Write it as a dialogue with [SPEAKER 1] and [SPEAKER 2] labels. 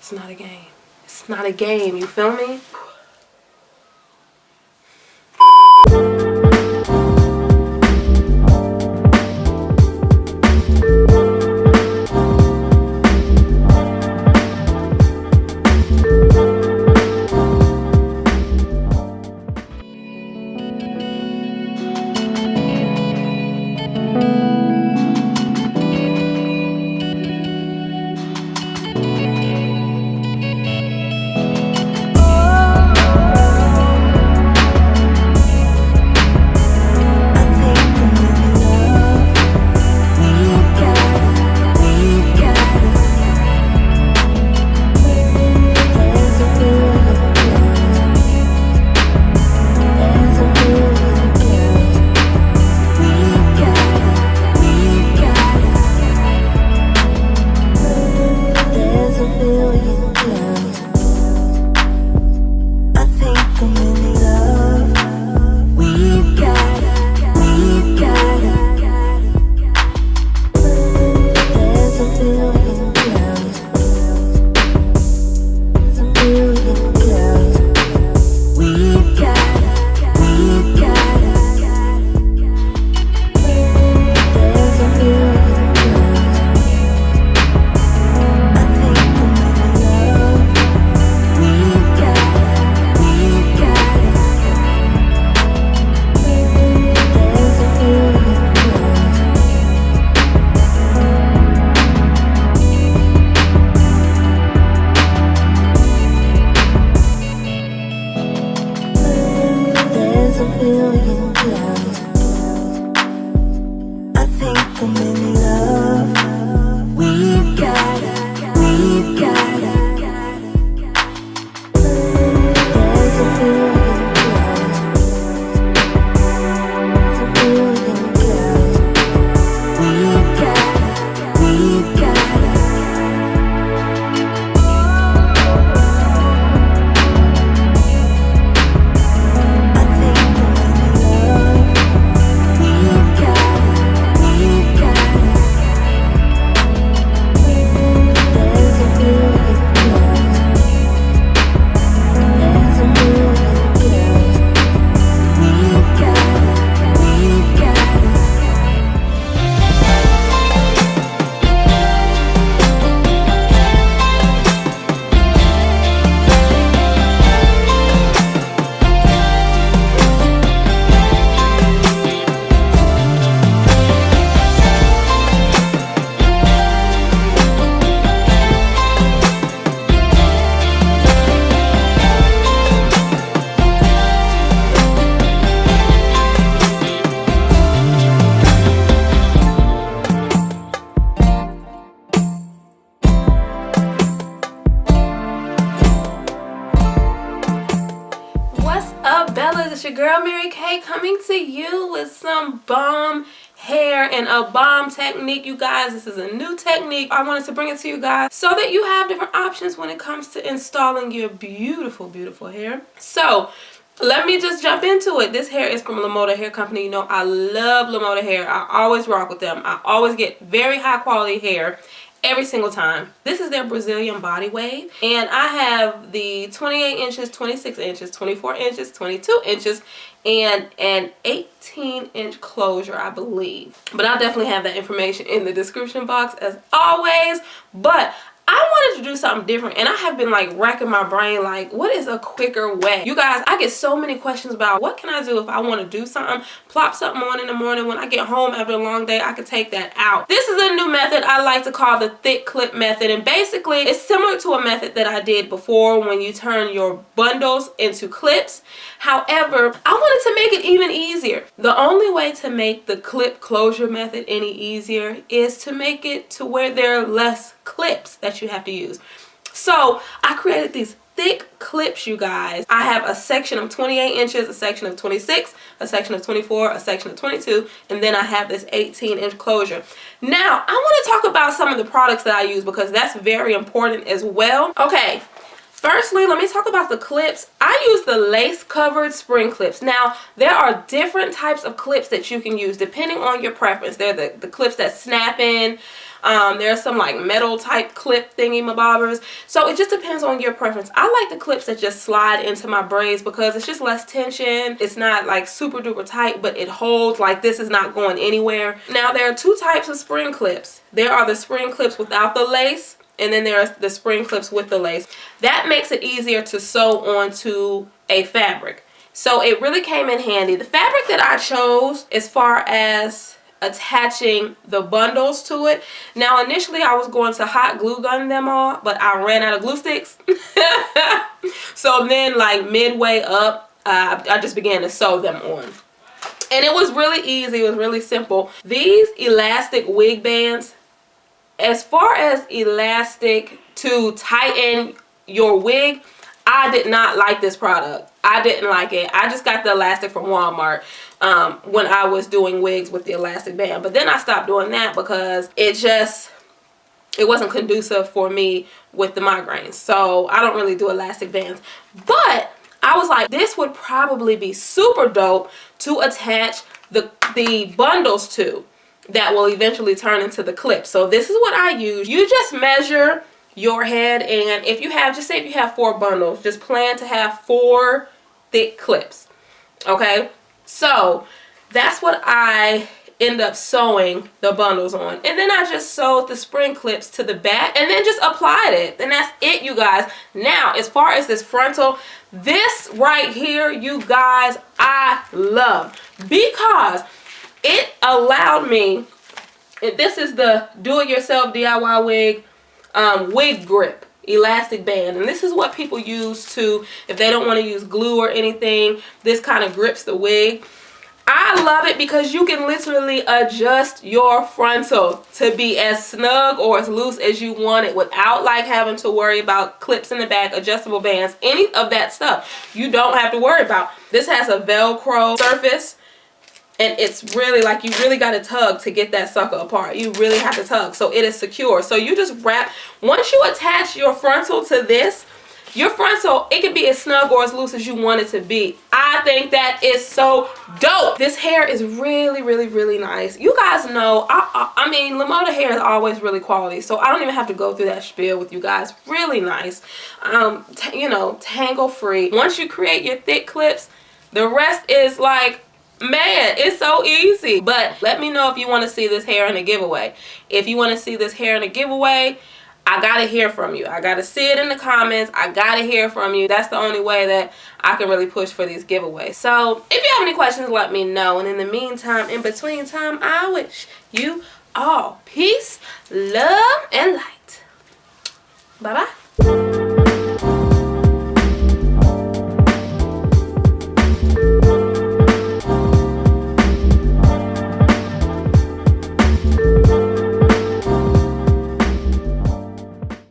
[SPEAKER 1] It's not a game. It's not a game, you feel me? It's your girl Mary Kay coming to you with some bomb hair and a bomb technique. You guys, this is a new technique. I wanted to bring it to you guys so that you have different options when it comes to installing your beautiful, beautiful hair. So let me just jump into it. This hair is from Lemoda Hair Company. You know I love Lemoda hair. I always rock with them. I always get very high quality hair every single time. This is their Brazilian body wave, and I have the 28 inches, 26 inches, 24 inches, 22 inches, and an 18-inch closure, I believe. But I'll definitely have that information in the description box as always. But I wanted to do something different, and I have been like racking my brain like, what is a quicker way? You guys, I get so many questions about what can I do if I want to do something, plop something on in the morning. When I get home after a long day, I can take that out. This is a new method I like to call the thick clip method, and basically it's similar to a method that I did before when you turn your bundles into clips. However, I wanted to make it even easier. The only way to make the clip closure method any easier is to make it to where there are less clips that you have to use. So I created these thick clips, you guys. I have a section of 28 inches, a section of 26, a section of 24, a section of 22, and then I have this 18-inch closure. Now, I want to talk about some of the products that I use because that's very important as well. Okay. Firstly, let me talk about the clips. I use the lace covered spring clips. Now, there are different types of clips that you can use depending on your preference. They're the clips that snap in. There's some like metal type clip thingy mabobbers. So it just depends on your preference. I like the clips that just slide into my braids because it's just less tension. It's not like super duper tight, but it holds. Like this is not going anywhere. Now there are two types of spring clips. There are the spring clips without the lace, and then there are the spring clips with the lace. That makes it easier to sew onto a fabric. So it really came in handy. The fabric that I chose as far as attaching the bundles to it. Now initially I was going to hot glue gun them all, but I ran out of glue sticks. So then like midway up, I just began to sew them on. And it was really easy. It was really simple. These elastic wig bands, as far as elastic to tighten your wig, I did not like this product. I didn't like it. I just got the elastic from Walmart when I was doing wigs with the elastic band. But then I stopped doing that because it wasn't conducive for me with the migraines. So I don't really do elastic bands. But I was like, this would probably be super dope to attach the bundles to that will eventually turn into the clip. So this is what I use. You just measure your head, and if you have, just say if you have 4 bundles, just plan to have 4 thick clips. Okay, so that's what I end up sewing the bundles on, and then I just sewed the spring clips to the back and then just applied it, and that's it, you guys. Now as far as this frontal, this right here, you guys, I love because it allowed me, and this is the do-it-yourself DIY wig Wig Grip elastic band, and this is what people use to, if they don't want to use glue or anything, this kind of grips the wig. I love it because you can literally adjust your frontal to be as snug or as loose as you want it without like having to worry about clips in the back, adjustable bands, any of that stuff. You don't have to worry about. This has a Velcro surface, and it's really like, you really got to tug to get that sucker apart. You really have to tug so it is secure. So you just wrap, once you attach your frontal to this, your frontal, it can be as snug or as loose as you want it to be. I think that is so dope. This hair is really, really, really nice. You guys know, I mean, Lemoda hair is always really quality, so I don't even have to go through that spiel with you guys. Really nice. You know, tangle free. Once you create your thick clips, the rest is like, man, it's so easy. But let me know if you want to see this hair in a giveaway. If you want to see this hair in a giveaway, I gotta hear from you. I gotta see it in the comments. I gotta hear from you. That's the only way that I can really push for these giveaways. So if you have any questions, let me know. And in the meantime, in between time, I wish you all peace, love, and light. Bye-bye.